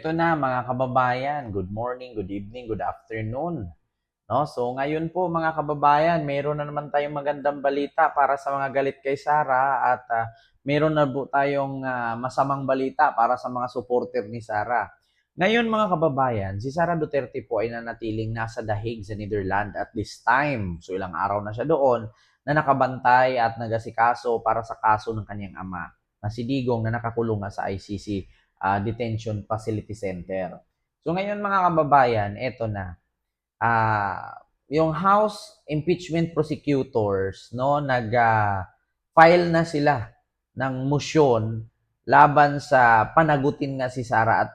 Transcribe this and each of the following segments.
eto na mga kababayan, good morning, good evening, good afternoon. No? So ngayon po mga kababayan, meron na naman tayong magandang balita para sa mga galit kay Sara at meron na po tayong masamang balita para sa mga supporter ni Sara. Ngayon mga kababayan, si Sara Duterte po ay nanatiling nasa The Hague sa Netherlands at this time. So ilang araw na siya doon na nakabantay at nagasikaso para sa kaso ng kanyang ama na si Digong na nakakulong nga sa ICC Detention Facility Center. So ngayon mga kababayan, eto na. Yung House Impeachment Prosecutors no file na sila ng motion laban sa panagutin nga si Sara at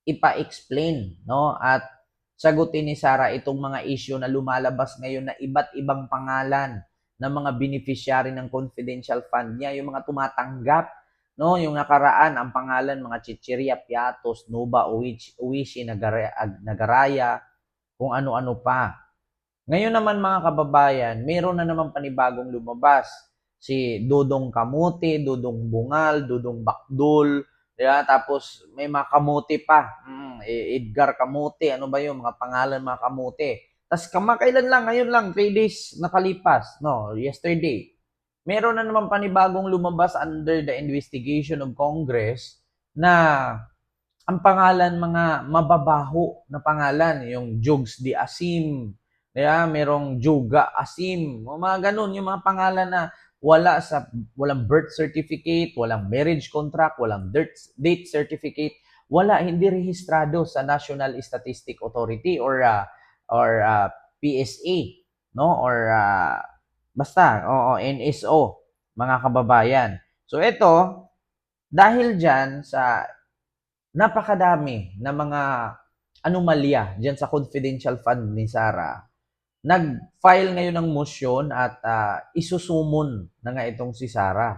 ipa-explain no at sagutin ni Sara itong mga issue na lumalabas ngayon na iba't ibang pangalan ng mga beneficiary ng confidential fund niya, yung mga tumatanggap, no, yung nakaraan ang pangalan mga Chichiria Piatos, Nuba Uwishi Nagaraya, kung ano-ano pa. Ngayon naman mga kababayan, meron na naman panibagong lumabas. Si Dudong Kamuti, Dudong Bungal, Dudong Bakdul, diba? Tapos may mga kamuti pa. Edgar Kamuti, ano ba yung mga pangalan mga kamuti. Tapos kamakailan lang, ngayon lang, 3 days nakalipas, no, yesterday. Meron na naman panibagong lumabas under the investigation of Congress na ang pangalan mga mababaho na pangalan, yung Jugs di Asim, kaya merong Juga Asim, mga ganun, yung mga pangalan na walang birth certificate, walang marriage contract, walang date certificate, hindi rehistrado sa National Statistic Authority or PSA, no? Or basta, NSO, mga kababayan. So ito, dahil diyan sa napakadami na mga anomalya diyan sa confidential fund ni Sara, nag-file ngayon ng motion at isusumon na nga itong si Sara.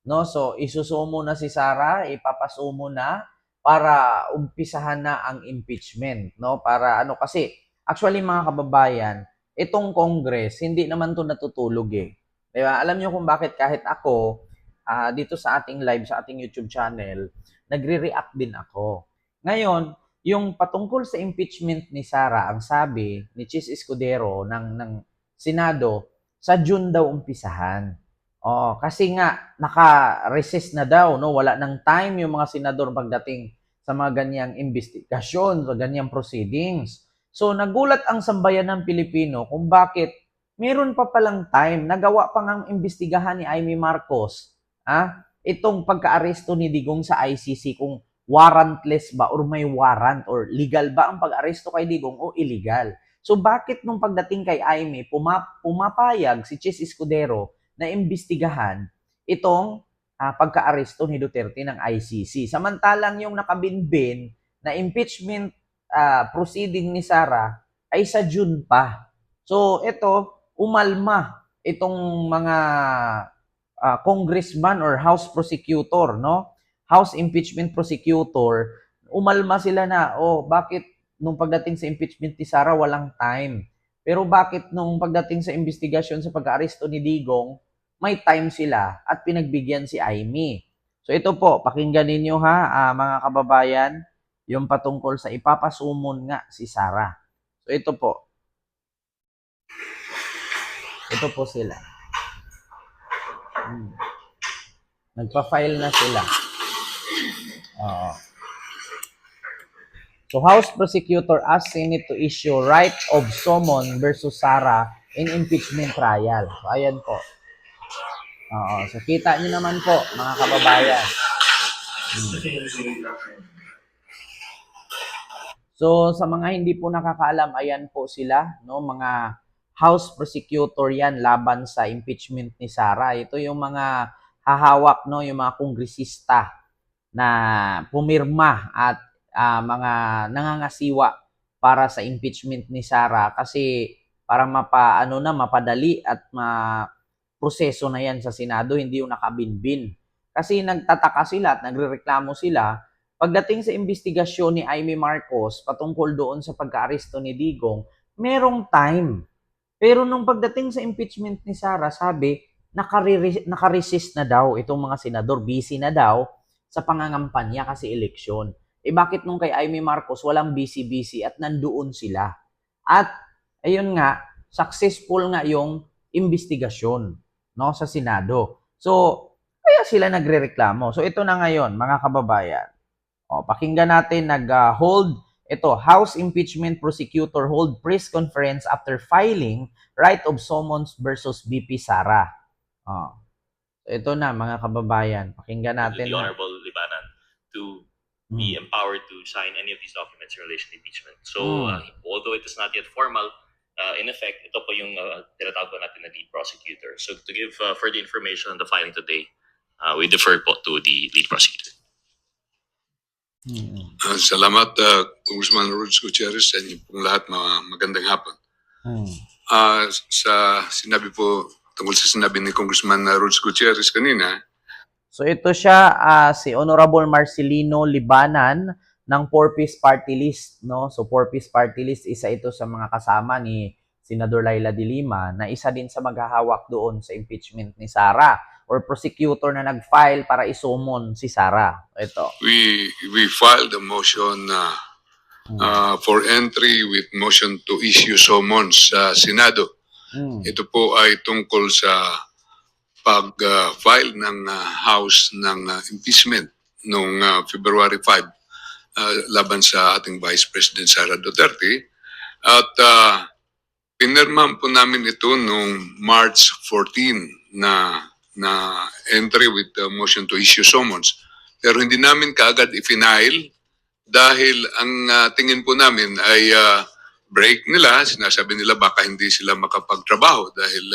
No? So, isusumo na si Sara, ipapasumo na para umpisahan na ang impeachment. No? Para ano kasi, actually mga kababayan, itong Congress, hindi naman to natutulog eh. Diba? Alam niyo kung bakit kahit ako, dito sa ating live, sa ating YouTube channel, nagre-react din ako. Ngayon, yung patungkol sa impeachment ni Sara, ang sabi ni Chis Escudero ng Senado, sa June daw umpisahan. Kasi nga naka-resist na daw, no? Wala nang time yung mga senador pagdating sa mga ganyang investigasyon, sa ganyang proceedings. So nagulat ang sambayan ng Pilipino kung bakit meron pa palang time, nagawa pa ngang imbestigahan ni Amy Marcos, itong pagka-aresto ni Digong sa ICC kung warrantless ba or may warrant or legal ba ang pag-aresto kay Digong o illegal. So bakit nung pagdating kay Amy, pumapayag si Chis Escudero na imbestigahan itong pagka-aresto ni Duterte ng ICC. Samantalang yung nakabinbin na impeachment proceeding ni Sara ay sa June pa. So ito, umalma itong mga congressman or House prosecutor, no? House impeachment prosecutor, umalma sila na, bakit nung pagdating sa impeachment ni Sara walang time? Pero bakit nung pagdating sa investigasyon sa pag-aresto ni Digong, may time sila at pinagbigyan si Amy. So ito po, pakinggan ninyo mga kababayan, yung patungkol sa ipapasumon nga si Sara. So ito po. Ito po sila. Nagpa-file na sila. So House Prosecutor asked Senate to issue right of summon versus Sara in impeachment trial. So ayan po. So kita niyo naman po mga kababayan. So sa mga hindi po nakakaalam, ayan po sila, no, mga House Prosecutor yan laban sa impeachment ni Sara. Ito yung mga hahawak, no, yung mga kongresista na pumirma at mga nangangasiwa para sa impeachment ni Sara kasi para mapadali at proseso na yan sa Senado, hindi yung nakabinbin. Kasi nagtataka sila at nagrereklamo sila pagdating sa investigasyon ni Amy Marcos patungkol doon sa pagka-aresto ni Digong, merong time. Pero nung pagdating sa impeachment ni Sara, sabi, nakaresist na daw itong mga senador, busy na daw sa pangangampanya kasi eleksyon. Bakit nung kay Amy Marcos walang busy-busy at nandoon sila? At ayun nga, successful nga yung investigasyon, no, sa Senado. So, kaya sila nagrereklamo. So ito na ngayon, mga kababayan. Pakinggan natin nag-hold ito, House Impeachment Prosecutor hold press conference after filing right of summons versus BP Sara. Ito na mga kababayan, pakinggan natin. The Honorable Libanan to be empowered to sign any of these documents in relation to impeachment. So, although it is not yet formal, in effect, ito po yung tinatawag natin na lead prosecutor. So, to give further information on the filing today, we defer po to the lead prosecutor. Salamat, Congressman Rhodes Gutierrez, sa inyo pong lahat. Magandang hapon. Sa sinabi po, tungkol sa sinabi ni Congressman Rhodes Gutierrez kanina. So ito siya, si Honorable Marcelino Libanan ng 4-piece party list, no? So 4-piece party list, isa ito sa mga kasama ni Senador Laila de Lima na isa din sa maghahawak doon sa impeachment ni Sara or prosecutor na nag-file para isumon si Sara. Ito. We filed a motion for entry with motion to issue summons sa Senado. Ito po ay tungkol sa pag-file ng House ng impeachment noong February 5 laban sa ating Vice President Sara Duterte. At pinirmahan po namin ito noong March 14 na entry with the motion to issue summons. Pero hindi namin kaagad i-file dahil ang tingin po namin ay break nila. Sinasabi nila baka hindi sila makapagtrabaho dahil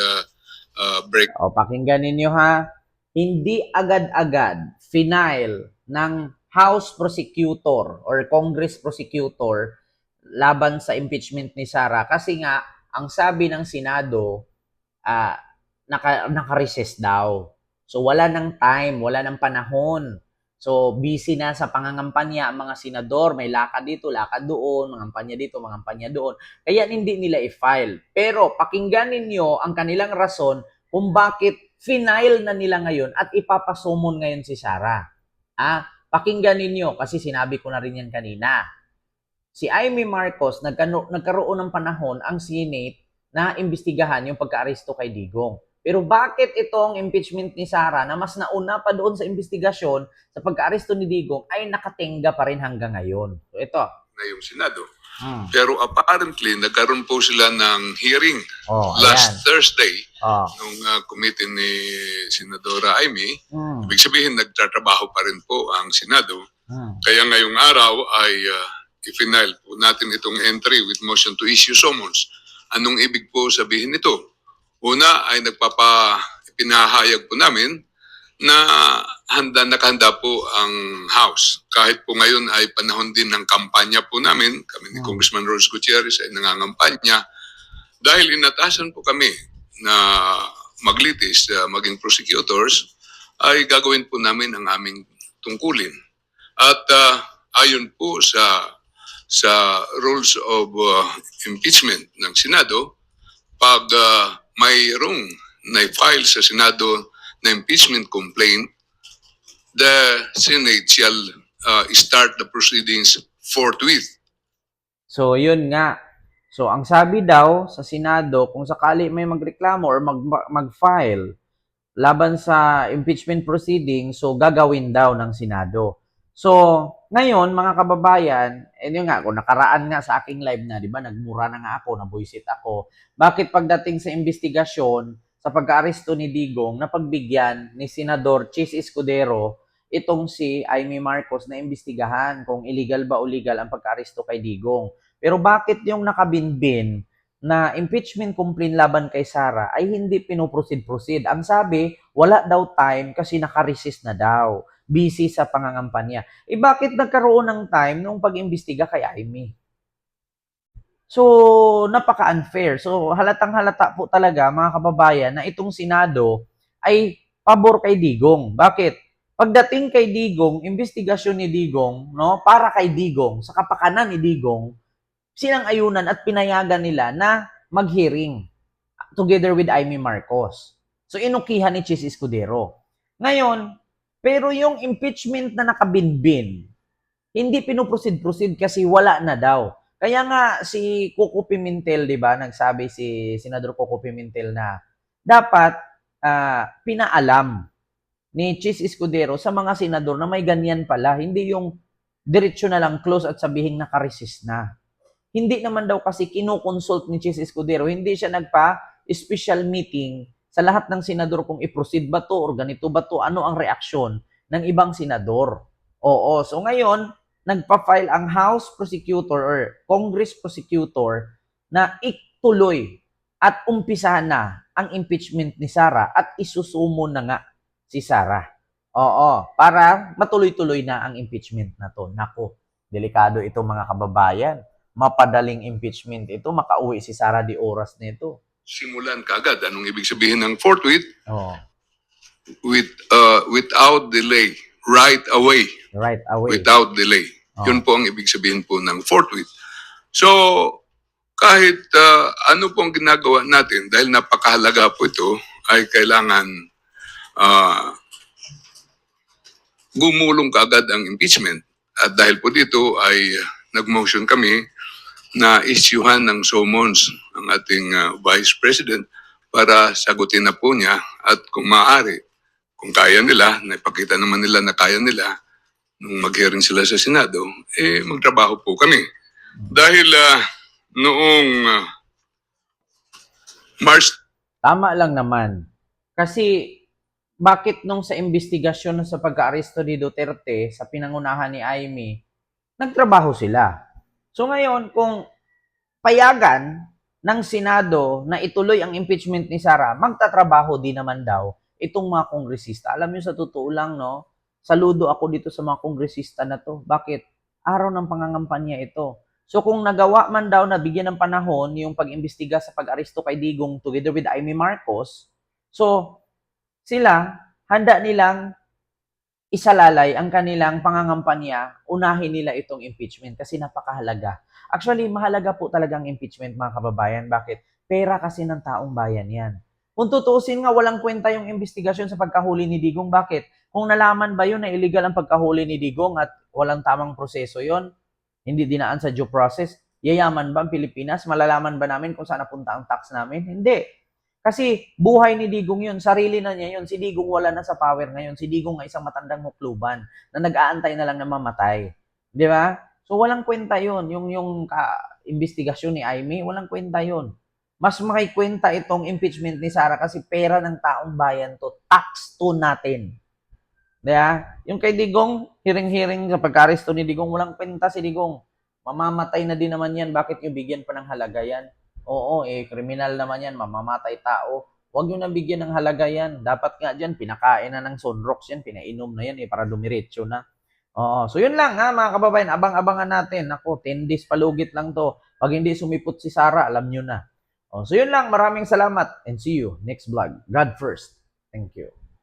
break. Pakinggan ninyo ha. Hindi agad-agad final ng House prosecutor or Congress prosecutor laban sa impeachment ni Sara kasi nga ang sabi ng Senado naka-recess daw. So wala ng time, wala ng panahon. So busy na sa pangangampanya ang mga senador, may lakad dito, lakad doon, mangampanya dito, mangampanya doon. Kaya hindi nila i-file. Pero pakinggan ninyo ang kanilang rason kung bakit final na nila ngayon at ipapasumon ngayon si Sara. Pakinggan ninyo kasi sinabi ko na rin yan kanina. Si Amy Marcos, nagkaroon ng panahon ang Senate na imbestigahan yung pagka-aresto kay Digong. Pero bakit itong impeachment ni Sara na mas nauna pa doon sa investigasyon sa pagka-aresto ni Digong ay nakatingga pa rin hanggang ngayon? So ito. Ngayong Senado. Pero apparently, nagkaroon po sila ng hearing last Thursday nung committee ni Senadora Amy. Ibig sabihin, nagtatrabaho pa rin po ang Senado. Kaya ngayong araw ay i-final po natin itong entry with motion to issue summons. Anong ibig po sabihin nito? Una ay pinahayag po namin na nakahanda po ang House. Kahit po ngayon ay panahon din ng kampanya po namin, kami ni Congressman Rhodes Gutierrez ay nangangampanya. Dahil inatasan po kami na maglitis, maging prosecutors, ay gagawin po namin ang aming tungkulin. At ayon po sa rules of impeachment ng Senado, pag mayroong na-file sa Senado na impeachment complaint, the Senate shall start the proceedings forthwith. So, yun nga. So, ang sabi daw sa Senado, kung sakali may magreklamo or mag-file laban sa impeachment proceeding, so gagawin daw ng Senado. So, ngayon, mga kababayan, yun nga, kung nakaraan nga sa aking live na, di ba, nagmura na nga ako, nabuisit ako. Bakit pagdating sa investigasyon, sa pag-aaresto ni Digong, napagbigyan ni Senador Chis Escudero itong si Amy Marcos na imbestigahan kung illegal ba o legal ang pagka-aresto kay Digong. Pero bakit yung nakabinbin na impeachment complaint laban kay Sara ay hindi pinoproceed-proceed? Ang sabi, wala daw time kasi naka-resist na daw. Busy sa pangangampanya. Bakit nagkaroon ng time nung pag-imbestiga kay Amy? So, napaka-unfair. So, halatang-halata po talaga, mga kababayan, na itong Senado ay pabor kay Digong. Bakit? Pagdating kay Digong, investigasyon ni Digong, no, para kay Digong, sa kapakanan ni Digong, sinang-ayunan at pinayagan nila na mag-hearing together with Amy Marcos. So, inukihan ni Chis Escudero. Ngayon, pero yung impeachment na nakabinbin, hindi pinuproceed kasi wala na daw. Kaya nga si Coco Pimentel, 'di ba, nagsabi si Senador Coco Pimentel na dapat pinaalam ni Chis Escudero sa mga senador na may ganyan pala, hindi yung diretso na lang close at sabihin naka-resist na. Hindi naman daw kasi kinoconsult ni Chis Escudero, hindi siya nagpa-special meeting sa lahat ng senador kung i-proceed ba to or ganito ba to, ano ang reaksyon ng ibang senador. Oo, so ngayon, nagpa-file ang House Prosecutor or Congress Prosecutor na ituloy at umpisahan na ang impeachment ni Sara at isusumo na nga si Sara. Oo, para matuloy-tuloy na ang impeachment na to. Nako, delikado ito mga kababayan. Mapadaling impeachment ito, makauwi si Sara de Oras nito. Simulan kaagad. Anong ibig sabihin ng forthwith? Oo. Without delay. Right away. Right away. Without delay. Oh. Yun po ang ibig sabihin po ng forthwith. So, kahit ano po ang ginagawa natin, dahil napakahalaga po ito, ay kailangan gumulong kaagad ang impeachment. At dahil po dito ay nag-motion kami na isyuhan ng summons ang ating Vice President para sagutin na po niya at kung maaari, kung kaya nila, naipakita naman nila na kaya nila, nung mag-hearing sila sa Senado, magtrabaho po kami. Dahil noong March... Tama lang naman. Kasi bakit nung sa investigasyon sa pagka-aresto ni Duterte sa pinangunahan ni Amy, nagtrabaho sila. So ngayon, kung payagan ng Senado na ituloy ang impeachment ni Sara, magtatrabaho din naman daw itong mga kongresista. Alam niyo sa totoo lang, no? Saludo ako dito sa mga kongresista na to. Bakit? Araw ng pangangampanya ito. So kung nagawa man daw na bigyan ng panahon yung pag-imbestiga sa pag-aresto kay Digong together with Amy Marcos, so sila, handa nilang isalalay ang kanilang pangangampanya, unahin nila itong impeachment kasi napakahalaga. Actually, mahalaga po talaga ang impeachment mga kababayan. Bakit? Pera kasi ng taong bayan yan. Kung tutuusin nga, walang kwenta yung investigasyon sa pagkahuli ni Digong. Bakit? Kung nalaman ba yun na illegal ang pagkahuli ni Digong at walang tamang proseso yon, hindi dinaan sa due process, yayaman ba ang Pilipinas? Malalaman ba namin kung saan napunta ang tax namin? Hindi. Kasi buhay ni Digong yun, sarili na niya yun. Si Digong wala na sa power ngayon. Si Digong ay isang matandang mukluban na nag-aantay na lang na mamatay. Di ba? So walang kwenta yun. Yung investigasyon ni Amy, walang kwenta yun. Mas makikwenta itong impeachment ni Sara kasi pera ng taong bayan to. Tax to natin. Di ba? Yung kay Digong, hiring-hiring sa pagka-aresto ni Digong, walang kwenta si Digong. Mamamatay na din naman yan. Bakit yung bigyan pa ng halaga yan? Oo, kriminal naman yan, mamamatay tao. Huwag nyo nabigyan ng halaga yan. Dapat nga dyan, pinakain na ng Sunrox yan, pinainom na yan para dumiretso na. Oo, so yun lang ha mga kababayan, abang-abangan natin. Ako, 10 days palugit lang to. Pag hindi sumipot si Sara, alam nyo na. So yun lang, maraming salamat and see you next vlog. God first. Thank you.